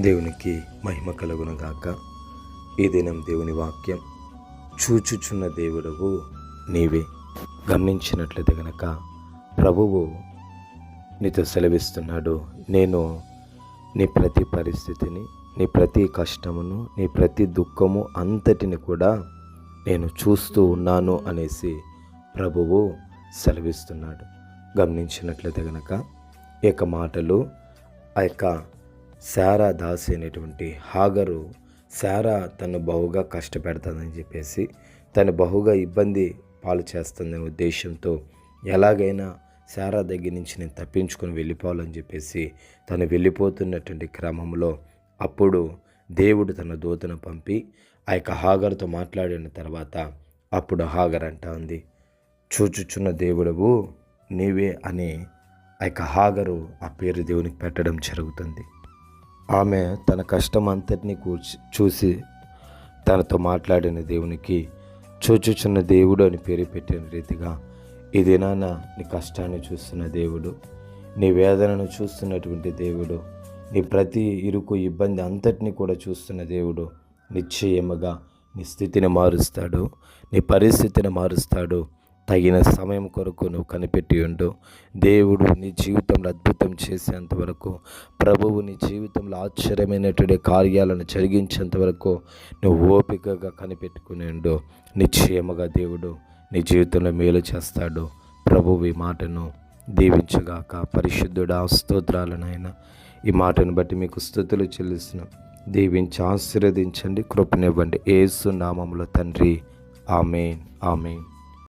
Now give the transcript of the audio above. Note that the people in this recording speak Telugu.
దేవునికి మహిమ కలుగును గాక. ఈ దినం దేవుని వాక్యం, చూచుచున్న దేవుడవు నీవే. గమనించినట్లయితే గనక ప్రభువు నీతో సెలవిస్తున్నాడు, నేను నీ ప్రతి పరిస్థితిని, నీ ప్రతి కష్టమును, నీ ప్రతి దుఃఖము అంతటిని కూడా నేను చూస్తూ ఉన్నాను అనేసి ప్రభువు సెలవిస్తున్నాడు. గమనించినట్లయితే గనక ఈ యొక్క మాటలు ఆ యొక్క శారా దాసి అనేటువంటి హాగరు, శారా తను బహుగా కష్టపెడతాదని చెప్పేసి, తను బహుగా ఇబ్బంది పాలు చేస్తుందనే ఉద్దేశంతో ఎలాగైనా శారా దగ్గర నుంచి నేను తప్పించుకొని వెళ్ళిపోవాలని చెప్పేసి తను వెళ్ళిపోతున్నటువంటి క్రమంలో అప్పుడు దేవుడు తన దూతను పంపి ఆ యొక్క హాగరుతో మాట్లాడిన తర్వాత అప్పుడు హాగర్ అంటా ఉంది, చూచుచున్న దేవుడవు నీవే అని ఆ యొక్క హాగరు ఆ పేరు దేవునికి పెట్టడం జరుగుతుంది. ఆమె తన కష్టం అంతటినీ చూసి తనతో మాట్లాడిన దేవునికి చూచుచున్న దేవుడు అని పేరు పెట్టిన రీతిగా ఈ దినాన నీ కష్టాన్ని చూస్తున్న దేవుడు, నీ వేదనను చూస్తున్నటువంటి దేవుడు, నీ ప్రతి ఇరుకు ఇబ్బంది అంతటినీ కూడా చూస్తున్న దేవుడు నిశ్చయముగా నీ స్థితిని మారుస్తాడు, నీ పరిస్థితిని మారుస్తాడు. తగిన సమయం కొరకు నువ్వు కనిపెట్టి ఉండు. దేవుడు నీ జీవితంలో అద్భుతం చేసేంత వరకు, ప్రభువు నీ జీవితంలో ఆశ్చర్యమైనటువంటి కార్యాలను జరిగించేంత వరకు నువ్వు ఓపికగా కనిపెట్టుకుని ఉండు. నిశ్చయముగా దేవుడు నీ జీవితంలో మేలు చేస్తాడు. ప్రభువు ఈ మాటను దీవించుగాక. పరిశుద్ధుడా, స్తోత్రాలనైనా ఈ మాటను బట్టి మీకు స్తుతులు చెల్లిస్తున్నాం. దీవించి ఆశీర్వదించండి, కృపనివ్వండి. యేసు నామములో తండ్రి, ఆమేన్, ఆమేన్.